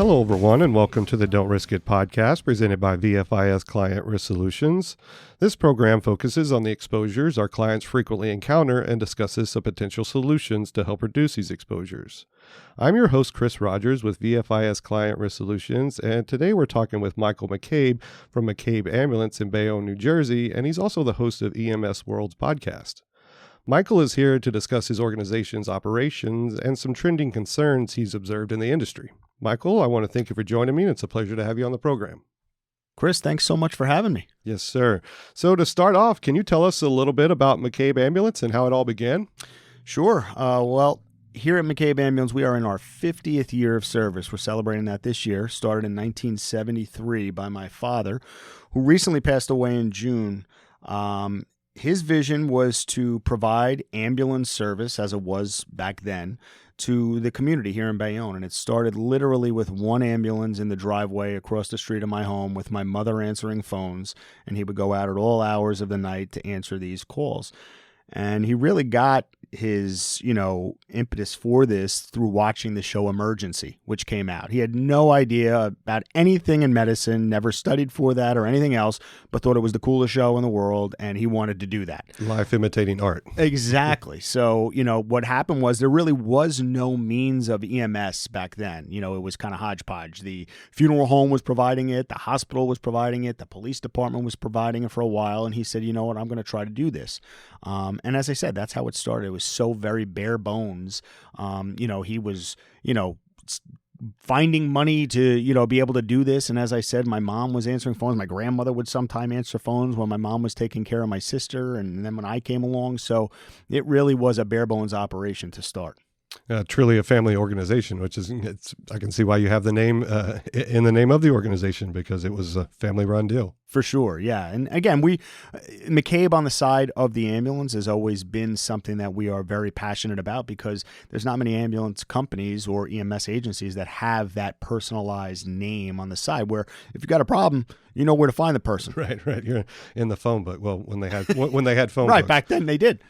Hello, everyone, and welcome to the Don't Risk It podcast presented by VFIS Client Risk Solutions. This program focuses on the exposures our clients frequently encounter and discusses some potential solutions to help reduce these exposures. I'm your host, Chris Rogers with VFIS Client Risk Solutions, and today we're talking with Michael McCabe from McCabe Ambulance in Bayonne, New Jersey, and he's also the host of EMS World's podcast. Michael is here to discuss his organization's operations and some trending concerns he's observed in the industry. Michael, I want to thank you for joining me. It's a pleasure to have you on the program. Chris, thanks so much for having me. Yes, sir. So to start off, can you tell us a little bit about McCabe Ambulance and how it all began? Sure. Well, here at McCabe Ambulance, we are in our 50th year of service. We're celebrating that this year. Started in 1973 by my father, who recently passed away in June. His vision was to provide ambulance service, as it was back then, to the community here in Bayonne. And it started literally with one ambulance in the driveway across the street of my home with my mother answering phones. And he would go out at all hours of the night to answer these calls. And he really got his, impetus for this through watching the show Emergency, which came out. He had no idea about anything in medicine, never studied for that or anything else, but thought it was the coolest show in the world, and he wanted to do that. Life imitating art. Exactly. So, what happened was there really was no means of EMS back then. It was kind of hodgepodge. The funeral home was providing it, the hospital was providing it, the police department was providing it for a while, and he said, you know what, I'm going to try to do this. And as I said, that's how it started. It was so very bare bones. He was, finding money to, be able to do this. And as I said, my mom was answering phones. My grandmother would sometime answer phones when my mom was taking care of my sister. And then when I came along. So it really was a bare bones operation to start. Truly a family organization, which is, I can see why you have the name in the name of the organization, because it was a family-run deal. For sure, yeah. And again, McCabe on the side of the ambulance has always been something that we are very passionate about, because there's not many ambulance companies or EMS agencies that have that personalized name on the side, where if you got a problem, you know where to find the person. Right. You're in the phone book. Well, when they had phone right, books. back then they did.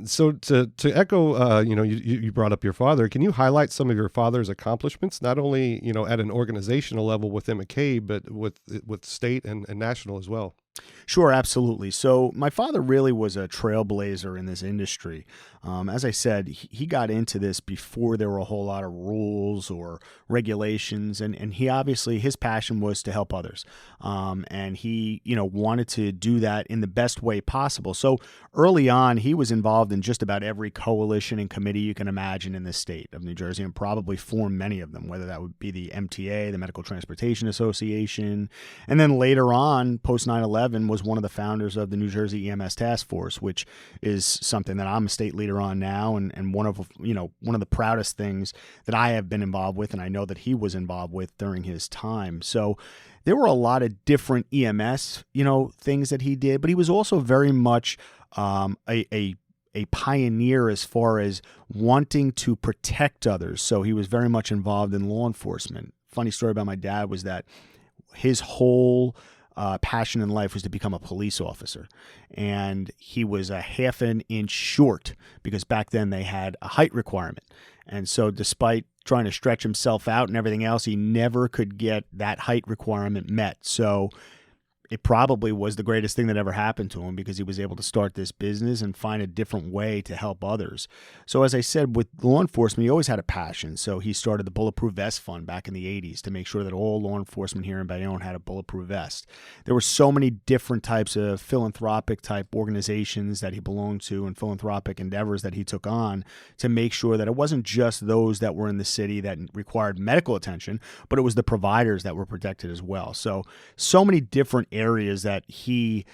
So to echo, you brought up your father. Can you highlight some of your father's accomplishments, not only, at an organizational level within McCabe, but with state and national as well? Sure, absolutely. So my father really was a trailblazer in this industry. As I said, he got into this before there were a whole lot of rules or regulations, and he obviously, his passion was to help others. And he, wanted to do that in the best way possible. So early on, he was involved in just about every coalition and committee you can imagine in the state of New Jersey, and probably formed many of them, whether that would be the MTA, the Medical Transportation Association. And then later on, post 9/11, was one of the founders of the New Jersey EMS Task Force, which is something that I'm a state leader on now, and one of the proudest things that I have been involved with, and I know that he was involved with during his time. So there were a lot of different EMS, things that he did, but he was also very much a pioneer as far as wanting to protect others. So he was very much involved in law enforcement. Funny story about my dad was that his whole passion in life was to become a police officer. And he was a half an inch short, because back then they had a height requirement. And so despite trying to stretch himself out and everything else, he never could get that height requirement met. So it probably was the greatest thing that ever happened to him, because he was able to start this business and find a different way to help others. So as I said, with law enforcement, he always had a passion. So he started the Bulletproof Vest Fund back in the 80s to make sure that all law enforcement here in Bayonne had a bulletproof vest. There were so many different types of philanthropic type organizations that he belonged to, and philanthropic endeavors that he took on to make sure that it wasn't just those that were in the city that required medical attention, but it was the providers that were protected as well. So many different areas that he,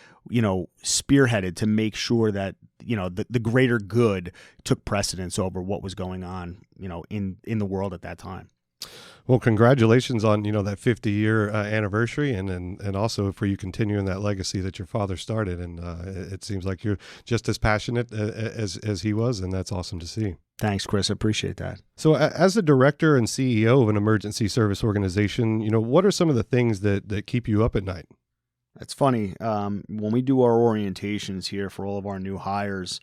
spearheaded to make sure that, the greater good took precedence over what was going on, in the world at that time. Well, congratulations on, that 50-year anniversary, and also for you continuing that legacy that your father started. And it seems like you're just as passionate as he was, and that's awesome to see. Thanks, Chris. I appreciate that. So as the director and CEO of an emergency service organization, what are some of the things that keep you up at night? It's funny. When we do our orientations here for all of our new hires,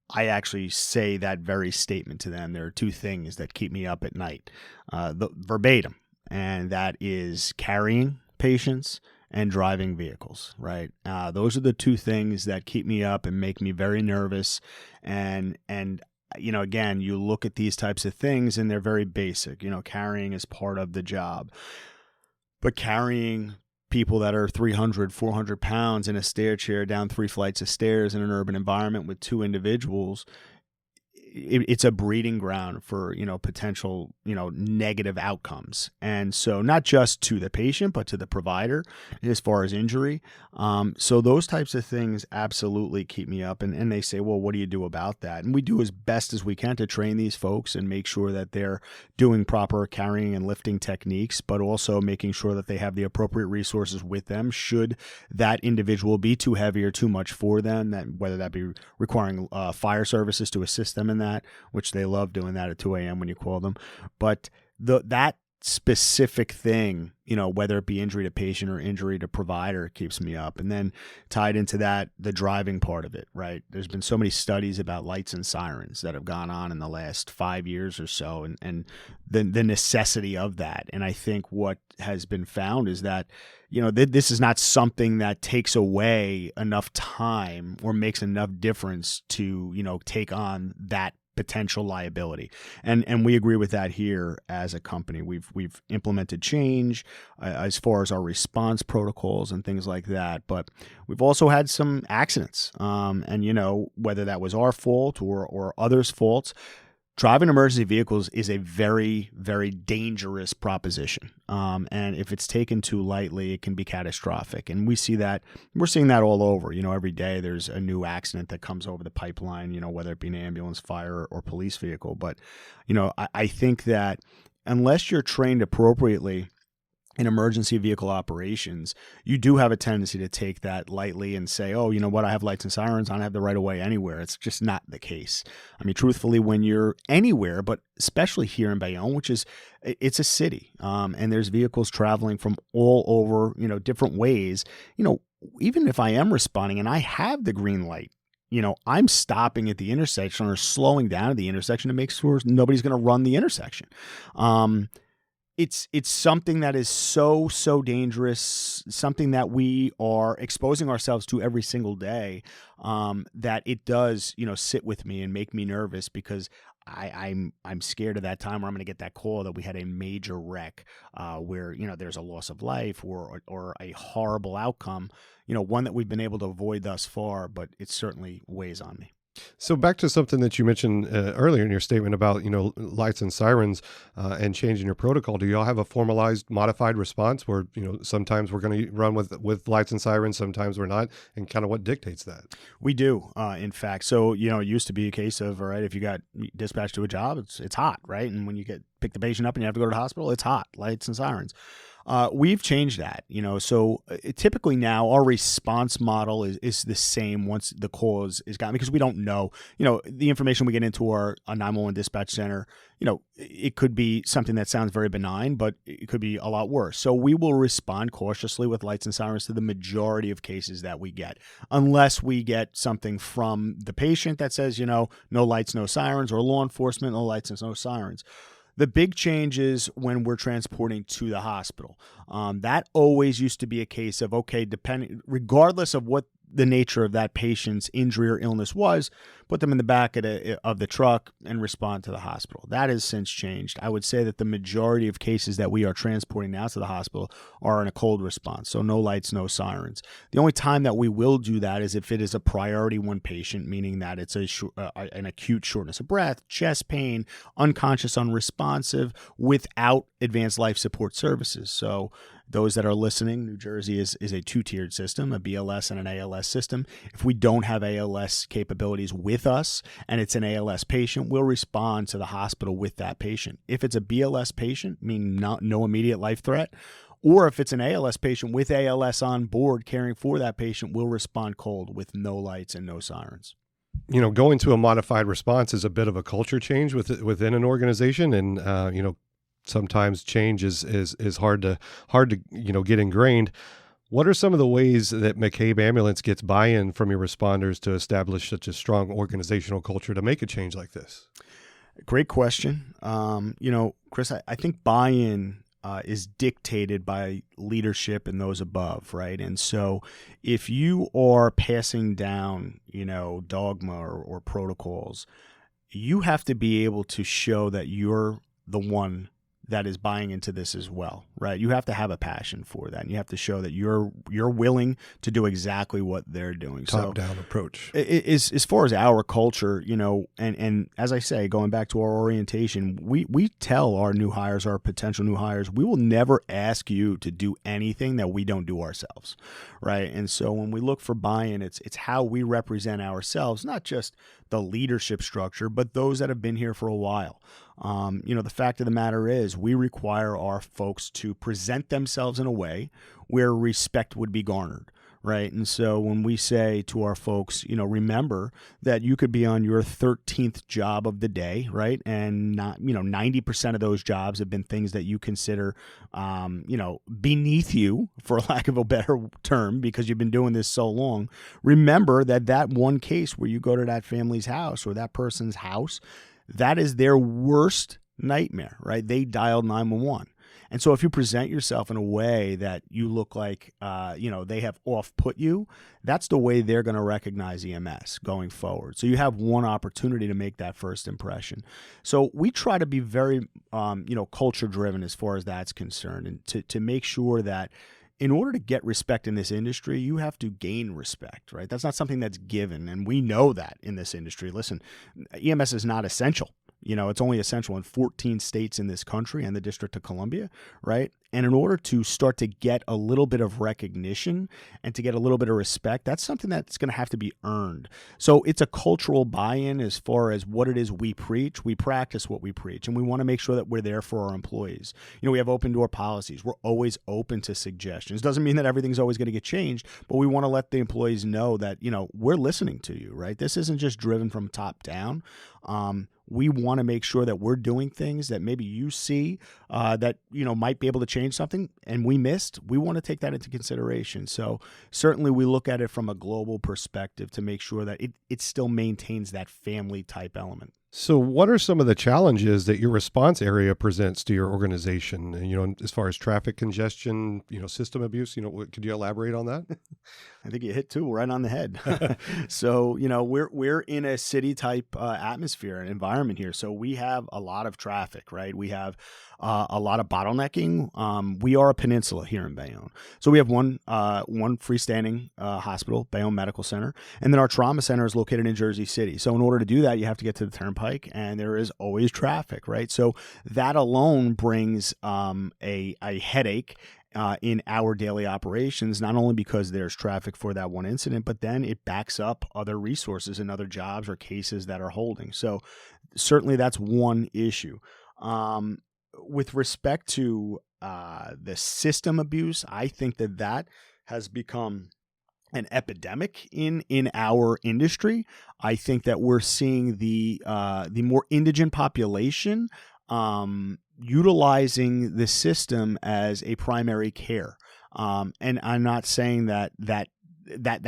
I actually say that very statement to them. There are two things that keep me up at night, verbatim, and that is carrying patients and driving vehicles, right? Those are the two things that keep me up and make me very nervous. And again, you look at these types of things and they're very basic. Carrying is part of the job, but carrying people that are 300, 400 pounds in a stair chair down 3 flights of stairs in an urban environment with 2 individuals, it's a breeding ground for, potential, negative outcomes. And so not just to the patient, but to the provider as far as injury. So those types of things absolutely keep me up. And they say, well, what do you do about that? And we do as best as we can to train these folks and make sure that they're doing proper carrying and lifting techniques, but also making sure that they have the appropriate resources with them should that individual be too heavy or too much for them, that whether that be requiring fire services to assist them in that, which they love doing that at 2 a.m. when you call them. But that specific thing, whether it be injury to patient or injury to provider, keeps me up. And then tied into that, the driving part of it, right? There's been so many studies about lights and sirens that have gone on in the last 5 years or so, and the necessity of that. And I think what has been found is that, this is not something that takes away enough time or makes enough difference to, take on that potential liability. And we agree with that here as a company. We've implemented change as far as our response protocols and things like that. But we've also had some accidents. And whether that was our fault or others' faults, driving emergency vehicles is a very, very dangerous proposition. And if it's taken too lightly, it can be catastrophic. And we're seeing that all over. Every day there's a new accident that comes over the pipeline, whether it be an ambulance, fire, or police vehicle. But, I think that unless you're trained appropriately in emergency vehicle operations, you do have a tendency to take that lightly and say, oh, you know what, I have lights and sirens, I don't have the right of way anywhere. It's just not the case. I mean, truthfully, when you're anywhere, but especially here in Bayonne, it's a city, and there's vehicles traveling from all over, different ways, even if I am responding and I have the green light, I'm stopping at the intersection or slowing down at the intersection to make sure nobody's going to run the intersection. It's something that is so dangerous, something that we are exposing ourselves to every single day, that it does, sit with me and make me nervous, because I'm scared of that time where I'm going to get that call that we had a major wreck, where, there's a loss of life or a horrible outcome, one that we've been able to avoid thus far, but it certainly weighs on me. So back to something that you mentioned earlier in your statement about, lights and sirens and changing your protocol. Do y'all have a formalized modified response where, sometimes we're going to run with lights and sirens, sometimes we're not, and kind of what dictates that? We do, in fact. So, it used to be a case of, all right, if you got dispatched to a job, it's hot, right? And when you pick the patient up and you have to go to the hospital, it's hot, lights and sirens. We've changed that, so typically now our response model is the same once the call is gotten, because we don't know, the information we get into our 911 dispatch center, it could be something that sounds very benign, but it could be a lot worse. So we will respond cautiously with lights and sirens to the majority of cases that we get, unless we get something from the patient that says, no lights, no sirens, or law enforcement, no lights and no sirens. The big change is when we're transporting to the hospital. That always used to be a case of, okay, regardless of what the nature of that patient's injury or illness was, put them in the back of the truck and respond to the hospital. That has since changed. I would say that the majority of cases that we are transporting now to the hospital are in a cold response, so no lights, no sirens. The only time that we will do that is if it is a priority 1 patient, meaning that it's an acute shortness of breath, chest pain, unconscious, unresponsive, without advanced life support services. So those that are listening, New Jersey is a 2-tiered system, a BLS and an ALS system. If we don't have ALS capabilities with us and it's an ALS patient, we'll respond to the hospital with that patient. If it's a BLS patient, meaning no immediate life threat, or if it's an ALS patient with ALS on board caring for that patient, we'll respond cold with no lights and no sirens. Going to a modified response is a bit of a culture change within an organization, and sometimes change is hard to get ingrained. What are some of the ways that McCabe Ambulance gets buy-in from your responders to establish such a strong organizational culture to make a change like this? Great question. Chris, I think buy-in is dictated by leadership and those above, right? And so if you are passing down, dogma or protocols, you have to be able to show that you're the one that is buying into this as well, right? You have to have a passion for that, and you have to show that you're willing to do exactly what they're doing. Top-down approach. As far as our culture, and as I say, going back to our orientation, we tell our new hires, our potential new hires, we will never ask you to do anything that we don't do ourselves, right? And so when we look for buy-in, it's how we represent ourselves, not just the leadership structure, but those that have been here for a while. The fact of the matter is we require our folks to present themselves in a way where respect would be garnered, right? And so when we say to our folks, remember that you could be on your 13th job of the day, right? And not, 90% of those jobs have been things that you consider, beneath you, for lack of a better term, because you've been doing this so long. Remember that one case where you go to that family's house or that person's house, that is their worst nightmare, right? They dialed 911. And so if you present yourself in a way that you look like, they have off-put you, that's the way they're going to recognize EMS going forward. So you have one opportunity to make that first impression. So we try to be very, culture-driven as far as that's concerned, and to make sure that in order to get respect in this industry, you have to gain respect, right? That's not something that's given, and we know that in this industry. Listen, EMS is not essential. It's only essential in 14 states in this country and the District of Columbia, right? And in order to start to get a little bit of recognition and to get a little bit of respect, that's something that's going to have to be earned. So it's a cultural buy-in as far as what it is we preach. We practice what we preach, and we want to make sure that we're there for our employees. We have open door policies. We're always open to suggestions. Doesn't mean that everything's always going to get changed, but we want to let the employees know that, we're listening to you, right? This isn't just driven from top down. We want to make sure that we're doing things that maybe you see that, might be able to change something and we missed. We want to take that into consideration. So certainly we look at it from a global perspective to make sure that it still maintains that family type element. So what are some of the challenges that your response area presents to your organization? And, as far as traffic congestion, system abuse, could you elaborate on that? I think you hit two right on the head. So, we're in a city type atmosphere and environment here. So we have a lot of traffic, right? We have a lot of bottlenecking. We are a peninsula here in Bayonne. So we have one freestanding hospital, Bayonne Medical Center, and then our trauma center is located in Jersey City. So in order to do that, you have to get to the Turnpike, and there is always traffic, right? So that alone brings a headache in our daily operations, not only because there's traffic for that one incident, but then it backs up other resources and other jobs or cases that are holding. So certainly that's one issue. With respect to the system abuse, I think that has become an epidemic in our industry. I think that we're seeing the more indigent population utilizing the system as a primary care. And I'm not saying that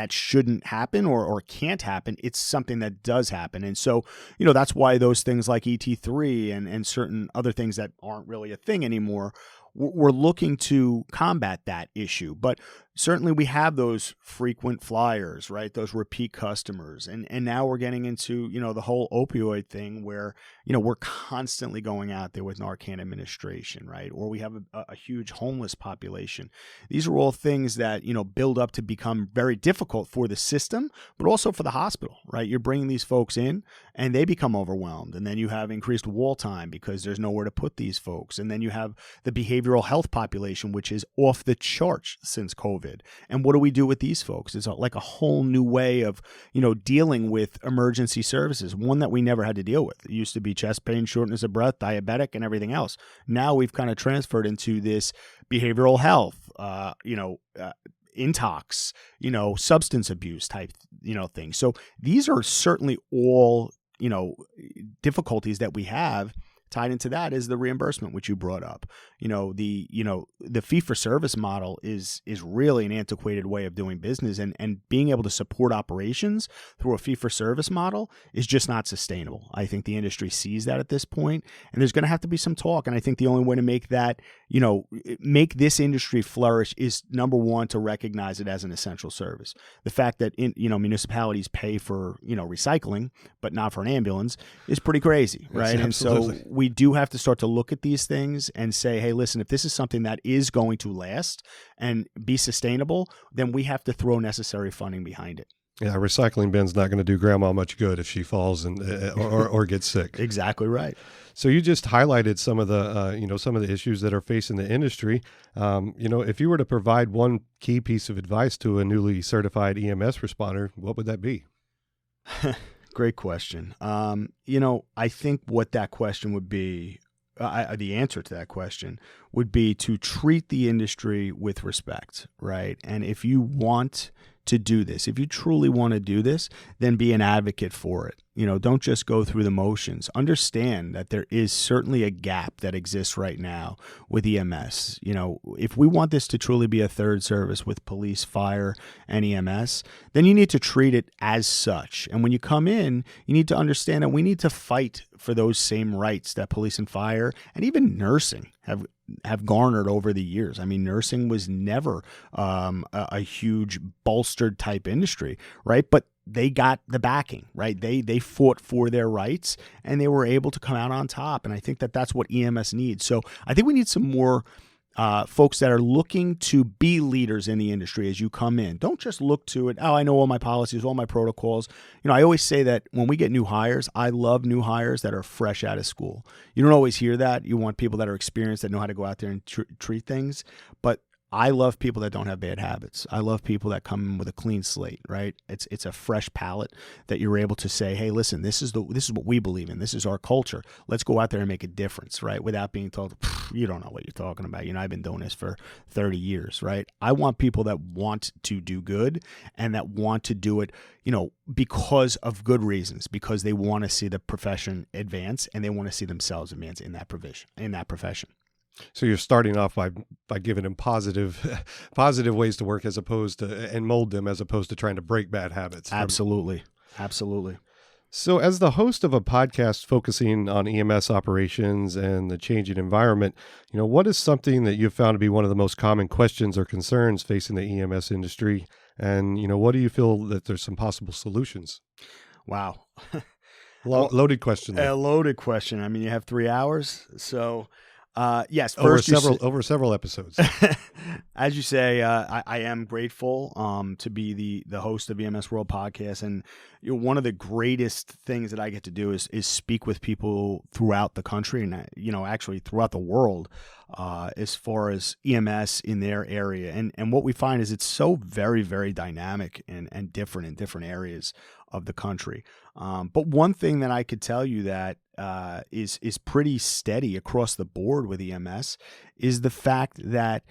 shouldn't happen or can't happen. It's something that does happen. And so, that's why those things like ET3 and certain other things that aren't really a thing anymore, we're looking to combat that issue. But certainly we have those frequent flyers, right? Those repeat customers. And now we're getting into, the whole opioid thing where, we're constantly going out there with Narcan administration, right? Or we have a huge homeless population. These are all things that, build up to become very difficult for the system, but also for the hospital, right? You're bringing these folks in and they become overwhelmed. And then you have increased wall time because there's nowhere to put these folks. And then you have the behavioral health population, which is off the charts since COVID. And what do we do with these folks? It's like a whole new way of, dealing with emergency services, one that we never had to deal with. It used to be chest pain, shortness of breath, diabetic, and everything else. Now we've kind of transferred into this behavioral health, intox, substance abuse type, thing. So these are certainly all, difficulties that we have tied into that is the reimbursement, which you brought up. The fee for service model is really an antiquated way of doing business, and being able to support operations through a fee for service model is just not sustainable. I think the industry sees that at this point, and there's going to have to be some talk. And I think the only way to make that, make this industry flourish is, number one, to recognize it as an essential service. The fact that municipalities pay for recycling but not for an ambulance is pretty crazy, right? Yes, and so we do have to start to look at these things and say, hey, listen, if this is something that is going to last and be sustainable, then we have to throw necessary funding behind it. Yeah, a recycling bin's not going to do grandma much good if she falls and or gets sick. Exactly right. So you just highlighted some of the issues that are facing the industry. If you were to provide one key piece of advice to a newly certified EMS responder, what would that be? Great question. I think what that question would be, the answer to that question would be to treat the industry with respect, right? And if you want to do this, if you truly want to do this, then be an advocate for it. Don't just go through the motions. Understand that there is certainly a gap that exists right now with EMS. If we want this to truly be a third service with police, fire, and EMS, then you need to treat it as such. And when you come in, you need to understand that we need to fight for those same rights that police and fire and even nursing have garnered over the years. I mean, nursing was never a huge bolstered type industry, right? But they got the backing, right? They fought for their rights and they were able to come out on top. And I think that that's what EMS needs. So I think we need some more folks that are looking to be leaders in the industry as you come in. Don't just look to it, I know all my policies, all my protocols. I always say that when we get new hires, I love new hires that are fresh out of school. You don't always hear that. You want people that are experienced, that know how to go out there and treat things. But I love people that don't have bad habits. I love people that come in with a clean slate, right? It's a fresh palate that you're able to say, hey, listen, this is what we believe in. This is our culture. Let's go out there and make a difference, right? Without being told, you don't know what you're talking about. I've been doing this for 30 years, right? I want people that want to do good and that want to do it, because of good reasons, because they want to see the profession advance and they want to see themselves advance in that profession. So you're starting off by giving them positive ways to work and mold them as opposed to trying to break bad habits. Absolutely. So as the host of a podcast focusing on EMS operations and the changing environment, what is something that you've found to be one of the most common questions or concerns facing the EMS industry? And, what do you feel that there's some possible solutions? Wow. Loaded question. A loaded question. I mean, you have 3 hours. So... yes, first over several episodes. As you say, I am grateful to be the host of EMS World Podcast, and one of the greatest things that I get to do is speak with people throughout the country and actually throughout the world as far as EMS in their area. And what we find is it's so very, very dynamic and different in different areas of the country. But one thing that I could tell you that is pretty steady across the board with EMS is the fact that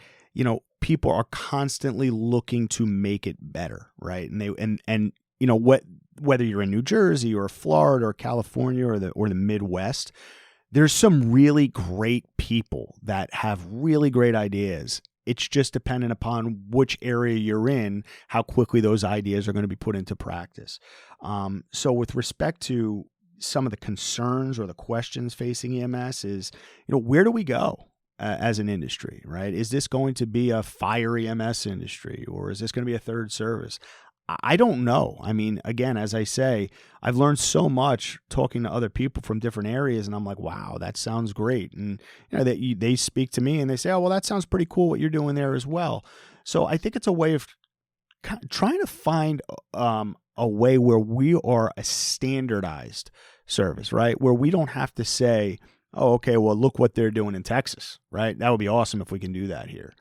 people are constantly looking to make it better, right? And whether you're in New Jersey or Florida or California or the Midwest, there's some really great people that have really great ideas. It's just dependent upon which area you're in, how quickly those ideas are going to be put into practice. So with respect to some of the concerns or the questions facing EMS is, where do we go as an industry, right? Is this going to be a fire EMS industry, or is this going to be a third service? I don't know. I mean, again, as I say, I've learned so much talking to other people from different areas, and I'm like, wow, that sounds great. And they speak to me and they say, oh, well, that sounds pretty cool what you're doing there as well. So I think it's a way of trying to find a way where we are a standardized service, right? Where we don't have to say, oh, okay, well, look what they're doing in Texas, right? That would be awesome if we can do that here.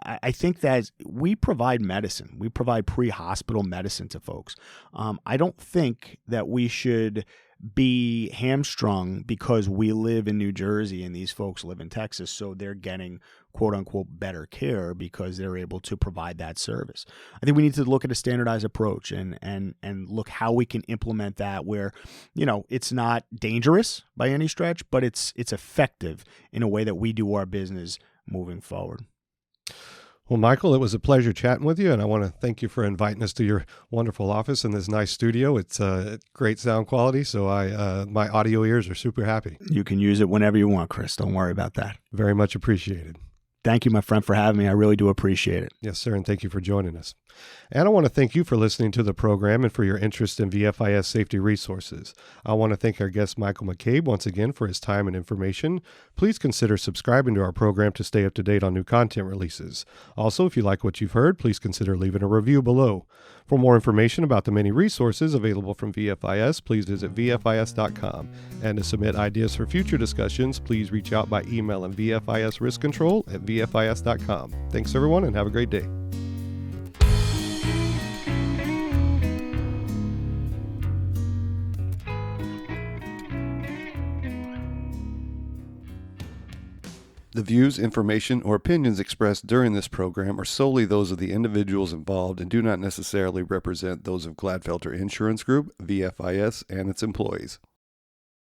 I think that we provide medicine. We provide pre-hospital medicine to folks. I don't think that we should be hamstrung because we live in New Jersey and these folks live in Texas, so they're getting quote unquote better care because they're able to provide that service. I think we need to look at a standardized approach and look how we can implement that where, it's not dangerous by any stretch, but it's effective in a way that we do our business moving forward. Well, Michael, it was a pleasure chatting with you, and I want to thank you for inviting us to your wonderful office in this nice studio. It's great sound quality, so my audio ears are super happy. You can use it whenever you want, Chris. Don't worry about that. Very much appreciated. Thank you, my friend, for having me. I really do appreciate it. Yes, sir, and thank you for joining us. And I want to thank you for listening to the program and for your interest in VFIS safety resources. I want to thank our guest, Michael McCabe, once again for his time and information. Please consider subscribing to our program to stay up to date on new content releases. Also, if you like what you've heard, please consider leaving a review below. For more information about the many resources available from VFIS, please visit VFIS.com. And to submit ideas for future discussions, please reach out by emailing VFISriskcontrol@VFIS.com. Thanks, everyone, and have a great day. The views, information, or opinions expressed during this program are solely those of the individuals involved and do not necessarily represent those of Gladfelter Insurance Group, VFIS, and its employees.